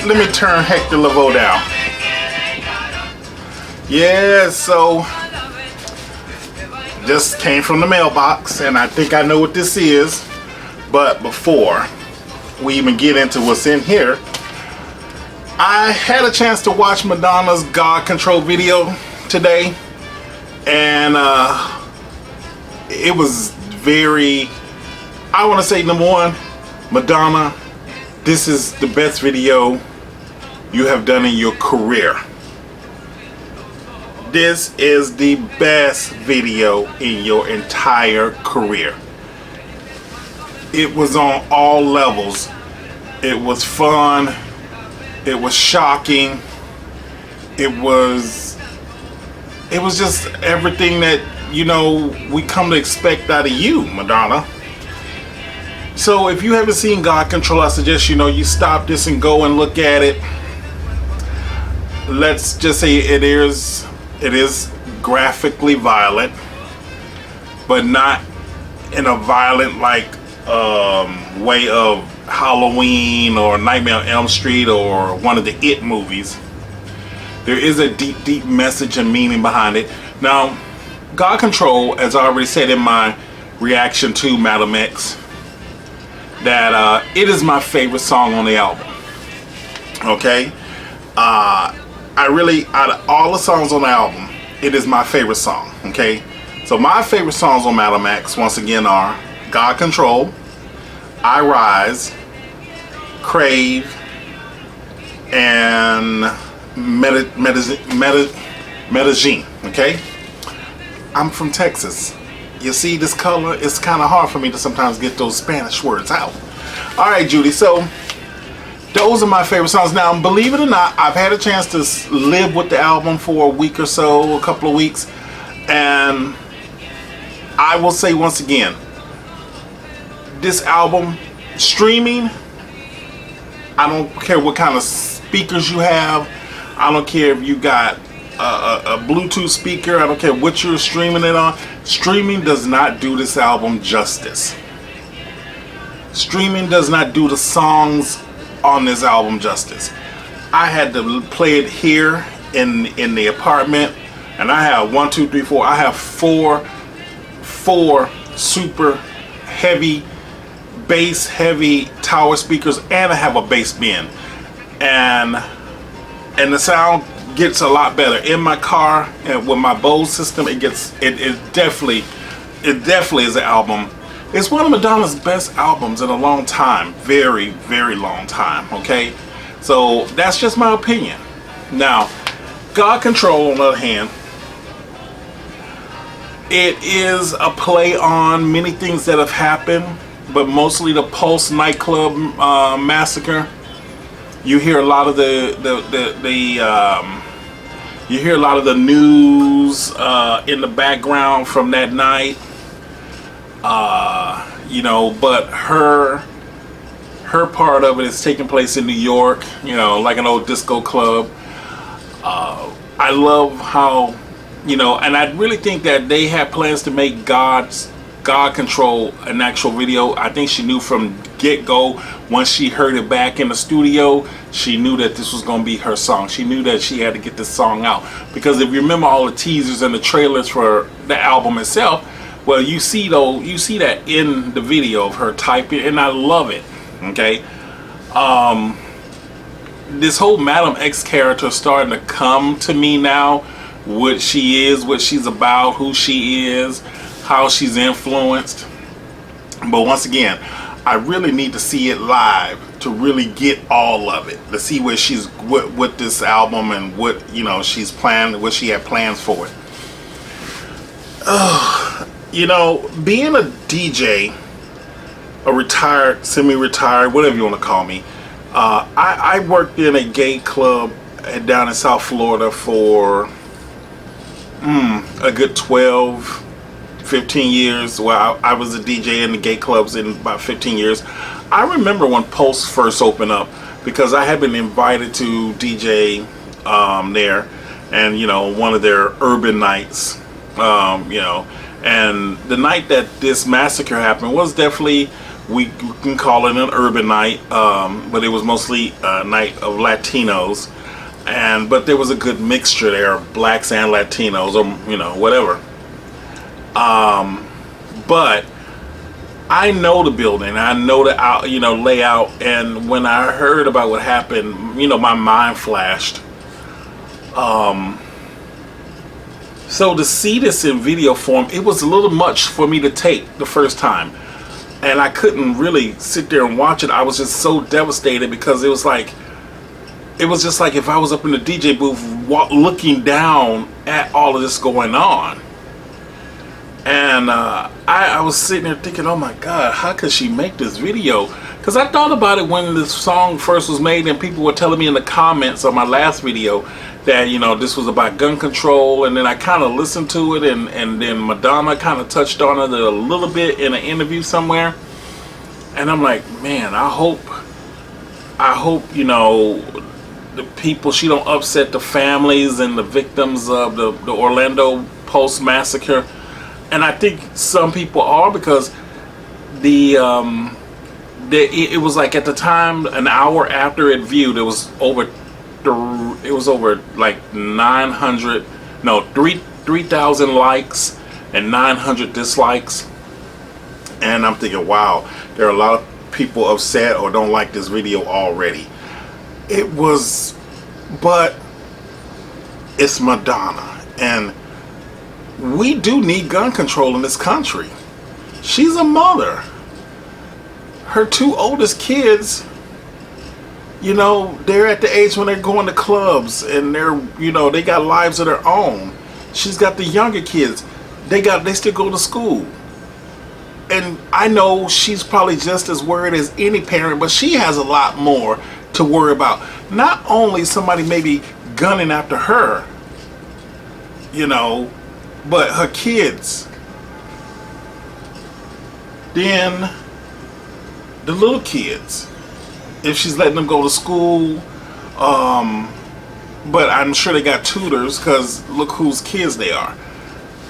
let me turn Hector Lavoe down. Yeah, so just came from the mailbox, and I think I know what this is. But before we even get into what's in here, I had a chance to watch Madonna's God Control video today, and it was very, I want to say, number one, Madonna, this is the best video you have done in your career. This is the best video in your entire career. It was on all levels. It was fun. It was shocking. It was just everything that, you know, we come to expect out of you, Madonna. So if you haven't seen God Control, I suggest, you know, you stop this and go and look at it. Let's just say it is graphically violent, but not in a violent like way of Halloween or Nightmare on Elm Street or one of the It movies. There is a deep message and meaning behind it. Now, God Control, as I already said in my reaction to Madam X, that it is my favorite song on the album. Okay, I really, out of all the songs on the album, it is my favorite song. Okay, so my favorite songs on Madam X once again are God Control, I Rise, Crave, and Medellin. Okay, I'm from Texas. You see this color? It's kind of hard for me to sometimes get those Spanish words out. All right, Judy. So those are my favorite songs. Now, believe it or not, I've had a chance to live with the album for a week or so, a couple of weeks, and I will say once again, this album, streaming, I don't care what kind of speakers you have. I don't care if you got a Bluetooth speaker. I don't care what you're streaming it on. Streaming does not do this album justice. Streaming does not do the songs on this album justice. I had to play it here in the apartment, and I have 1, 2, 3, 4. I have four super heavy, bass heavy tower speakers, and I have a bass bin, and the sound gets a lot better in my car. And with my Bose system, it definitely is an album. It's one of Madonna's best albums in a long time, very, very long time. Okay, so that's just my opinion. Now, God Control, on the other hand, it is a play on many things that have happened, but mostly the Pulse nightclub massacre. You hear a lot of you hear a lot of the news in the background from that night. You know, but her part of it is taking place in New York, you know, like an old disco club. I love how, you know, and I really think that they had plans to make God Control an actual video. I think she knew from get-go, once she heard it back in the studio, she knew that this was going to be her song. She knew that she had to get this song out, because if you remember all the teasers and the trailers for the album itself, well, you see that in the video of her typing, and I love it. Okay, this whole Madam X character is starting to come to me now. What she is, what she's about, who she is, how she's influenced. But once again, I really need to see it live to really get all of it, to see where she's with this album and what, you know, she's planned, what she had plans for it. You know, being a DJ, a retired, semi-retired, whatever you want to call me, I worked in a gay club down in South Florida for a good 12, 15 years. Well, I was a DJ in the gay clubs in about 15 years. I remember when Pulse first opened up, because I had been invited to DJ there, and, you know, one of their urban nights, you know, and the night that this massacre happened was definitely we can call it an urban night, but it was mostly a night of Latinos, but there was a good mixture there of blacks and Latinos, or whatever. But I know the building, I know the layout, and when I heard about what happened, my mind flashed. So to see this in video form, it was a little much for me to take the first time, and I couldn't really sit there and watch it. I was just so devastated, because it was just like if I was up in the DJ booth looking down at all of this going on. And I was sitting there thinking, oh my God, how could she make this video? Because I thought about it when this song first was made, and people were telling me in the comments on my last video that, this was about gun control. And then I kind of listened to it, and then Madonna kind of touched on it a little bit in an interview somewhere. And I'm like, man, I hope, the people, she don't upset the families and the victims of the Orlando Post massacre. And I think some people are, because it was like, at the time, an hour after it viewed, it was over like 3,000 likes and 900 dislikes. And I'm thinking, wow, there are a lot of people upset or don't like this video already. But it's Madonna, and we do need gun control in this country. She's a mother. Her two oldest kids, they're at the age when they're going to clubs, and they got lives of their own. She's got the younger kids. They still go to school. And I know she's probably just as worried as any parent, but she has a lot more to worry about. Not only somebody maybe gunning after her, but her kids. Then the little kids, if she's letting them go to school, but I'm sure they got tutors, because look whose kids they are.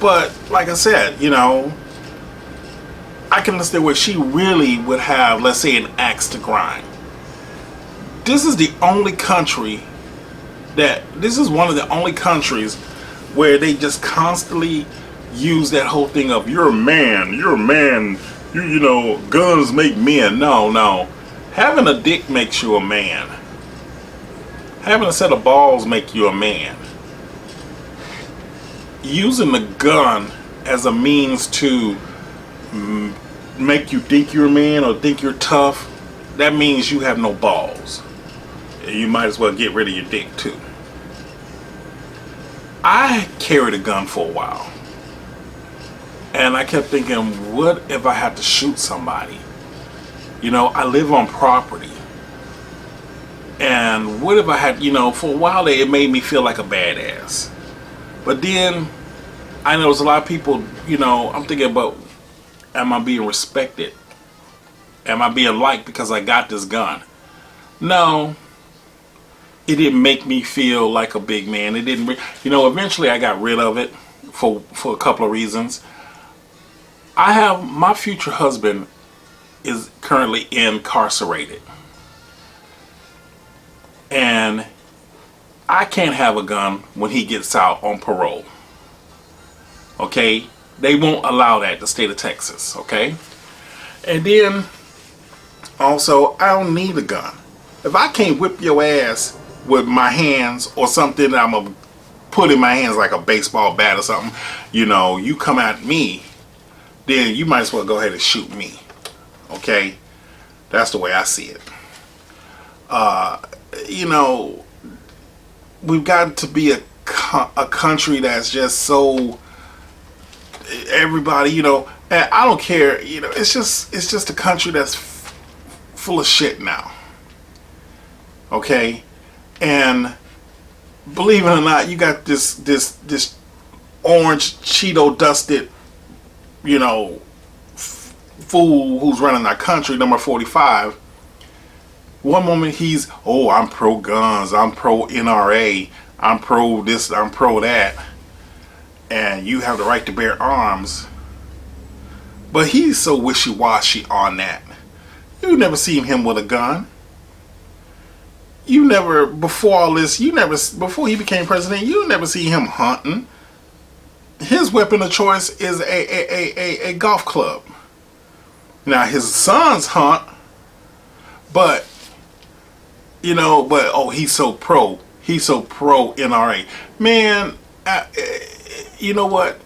But like I said, I can understand where she really would have, let's say, an axe to grind. This is one of the only countries where they just constantly use that whole thing of, you're a man, guns make men. No. Having a dick makes you a man. Having a set of balls make you a man. Using the gun as a means to make you think you're a man or think you're tough, that means you have no balls. You might as well get rid of your dick too. I carried a gun for a while, and I kept thinking, what if I had to shoot somebody? I live on property, and what if I had, for a while there, it made me feel like a badass. But then I know there's a lot of people, I'm thinking about, am I being respected? Am I being liked because I got this gun? No. It didn't make me feel like a big man. It didn't, eventually I got rid of it for a couple of reasons. My future husband is currently incarcerated, and I can't have a gun when he gets out on parole. Okay? They won't allow that in the state of Texas. Okay? And then also, I don't need a gun. If I can't whip your ass with my hands, or something that I'm gonna put in my hands like a baseball bat or something, you come at me, then you might as well go ahead and shoot me. Okay? That's the way I see it. We've got to be a country that's just so, everybody, and I don't care, it's just a country that's full of shit now. Okay? And believe it or not, you got this orange Cheeto dusted, fool who's running our country, number 45. One moment he's, I'm pro guns, I'm pro NRA, I'm pro this, I'm pro that, and you have the right to bear arms. But he's so wishy-washy on that. You never seen him with a gun. You never, before all this, before he became president, you never see him hunting. His weapon of choice is a golf club. Now his sons hunt, but oh, he's so pro NRA. Man, you know what?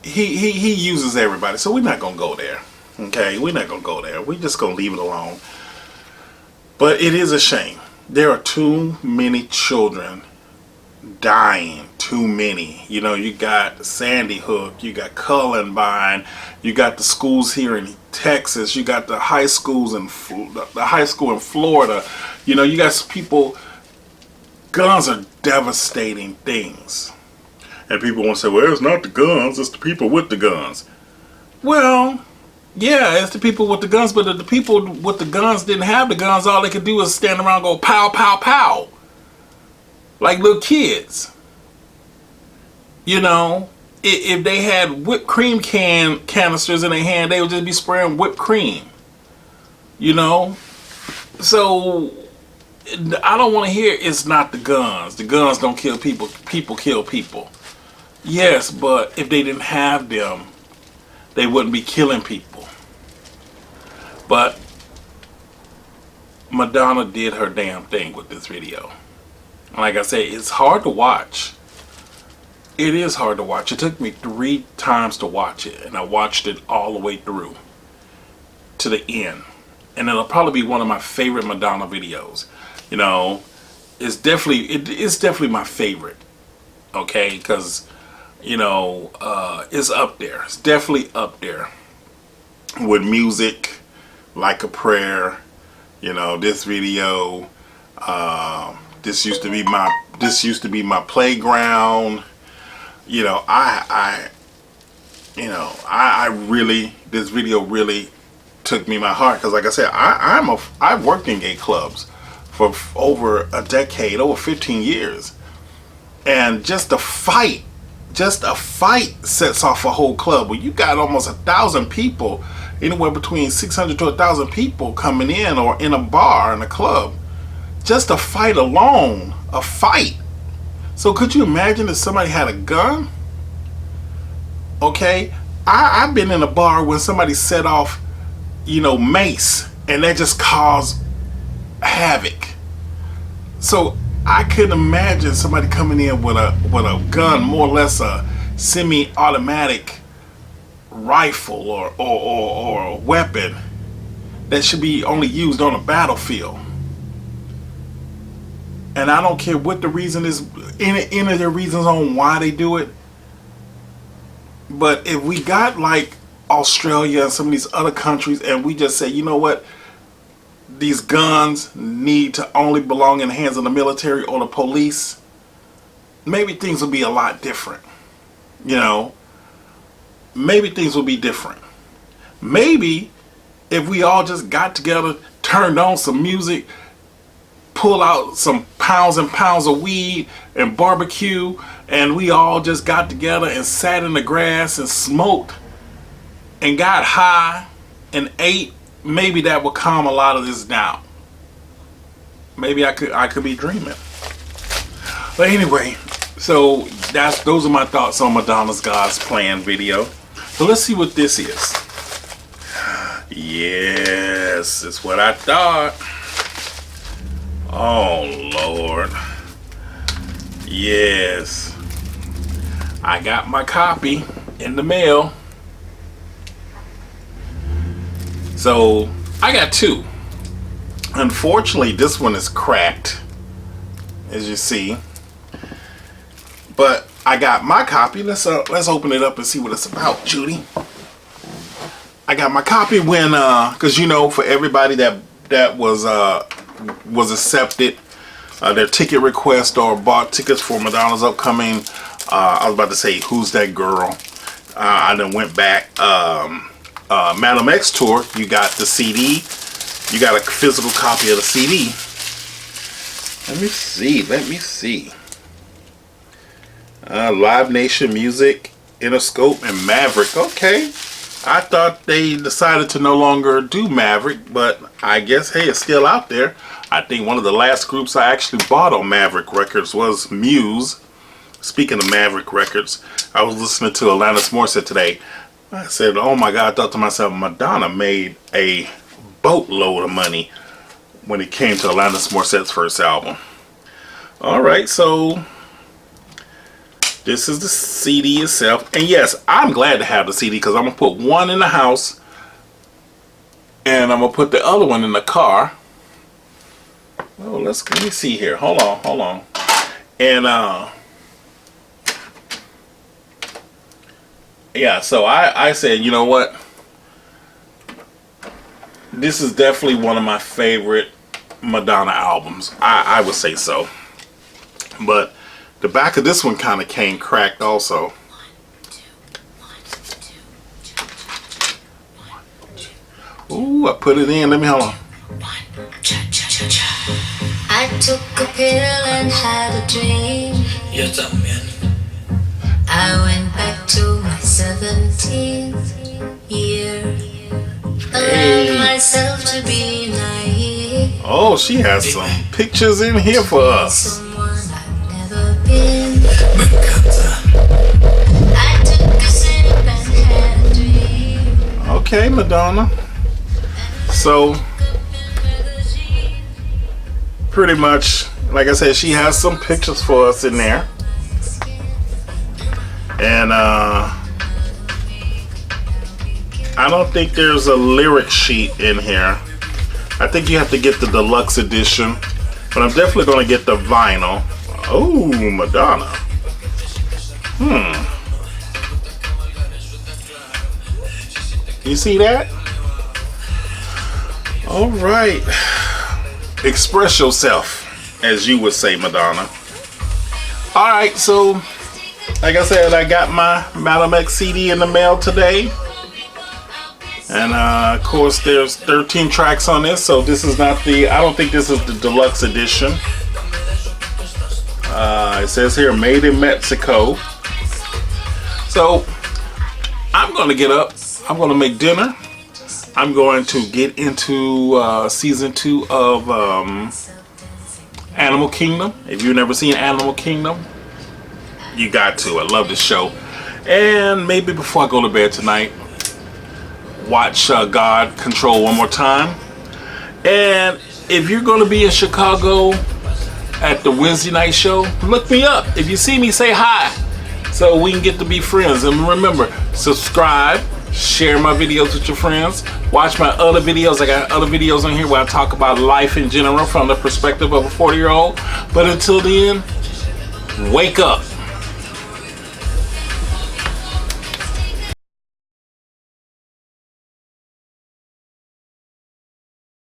He uses everybody, so we're not gonna go there. Okay, we're not gonna go there. We're just gonna leave it alone. But it is a shame. There are too many children dying. Too many. You got Sandy Hook, you got Columbine, you got the schools here in Texas, you got the high schools in the high school in Florida. You got people. Guns are devastating things. And people want to say, well, it's not the guns, it's the people with the guns. Well, yeah, it's the people with the guns, but if the people with the guns didn't have the guns, all they could do is stand around and go pow, pow, pow. Like little kids. If they had whipped cream canisters in their hand, they would just be spraying whipped cream. So I don't want to hear it's not the guns. The guns don't kill people. People kill people. Yes, but if they didn't have them, they wouldn't be killing people. But Madonna did her damn thing with this video. Like I said, it's hard to watch. It is hard to watch. It took me 3 times to watch it, and I watched it all the way through to the end. And it'll probably be one of my favorite Madonna videos. It's definitely my favorite. Okay, because it's up there. It's definitely up there with music, Like a Prayer. This video. This used to be my playground. This video really took me my heart, because like I said, I've worked in gay clubs for over a decade, over 15 years, and just a fight sets off a whole club. When you got almost 1,000 people, anywhere between 600 to 1,000 people coming in, or in a bar, in a club, just a fight alone, a fight. So could you imagine if somebody had a gun? Okay, I've been in a bar when somebody set off, mace, and that just caused havoc. So I couldn't imagine somebody coming in with a gun, more or less a semi-automatic rifle or a weapon that should be only used on a battlefield. And I don't care what the reason is, any of the reasons on why they do it. But if we got like Australia and some of these other countries, and we just say, you know what, these guns need to only belong in the hands of the military or the police, maybe things will be a lot different. Maybe things will be different. Maybe if we all just got together, turned on some music, pull out some pounds and pounds of weed and barbecue, and we all just got together and sat in the grass and smoked and got high and ate, maybe that would calm a lot of this down. Maybe I could be dreaming. But anyway, so those are my thoughts on Madonna's God's Plan video. So let's see what this is. Yes, it's what I thought. Oh Lord. Yes. I got my copy in the mail. So I got 2. Unfortunately, this one is cracked, as you see. But I got my copy. Let's open it up and see what it's about, Judy. I got my copy when because for everybody that was accepted their ticket request or bought tickets for Madonna's upcoming I was about to say Who's That Girl. I then went back Madam X tour. You got the CD. You got a physical copy of the CD. Let me see. Live Nation Music, Interscope, and Maverick. Okay. I thought they decided to no longer do Maverick, but I guess, hey, it's still out there. I think one of the last groups I actually bought on Maverick Records was Muse. Speaking of Maverick Records, I was listening to Alanis Morissette today. I said, oh my God, I thought to myself, Madonna made a boatload of money when it came to Alanis Morissette's first album. Alright, so this is the CD itself. And yes, I'm glad to have the CD because I'm going to put one in the house and I'm going to put the other one in the car. Oh, let me see here. Hold on. And yeah, so I said, you know what? This is definitely one of my favorite Madonna albums. I would say so. But the back of this one kind of came cracked also. Ooh, I put it in. Let me hold on. I took a pill and had a dream. Yes, man. I went back to my 17th year. Allowed myself to be naive. Oh, she has some pictures in here for us. Someone I've never been. I took a sip and had a dream. Okay, Madonna. So, pretty much, like I said, she has some pictures for us in there. And I don't think there's a lyric sheet in here. I think you have to get the deluxe edition, but I'm definitely going to get the vinyl. Oh, Madonna. You see that? All right. Express yourself, as you would say, Madonna. All right, so like I said, I got my Madam X CD in the mail today. And of course, there's 13 tracks on this, so this is not the, I don't think this is the deluxe edition. It says here, made in Mexico. So, I'm going to get up, I'm going to make dinner. I'm going to get into season 2 of Animal Kingdom. If you've never seen Animal Kingdom, you got to. I love this show. And maybe before I go to bed tonight, watch God Control one more time. And if you're going to be in Chicago at the Wednesday night show, look me up. If you see me, say hi so we can get to be friends. And remember, subscribe, share my videos with your friends, watch my other videos. I got other videos on here where I talk about life in general from the perspective of a 40-year-old. But until then, wake up.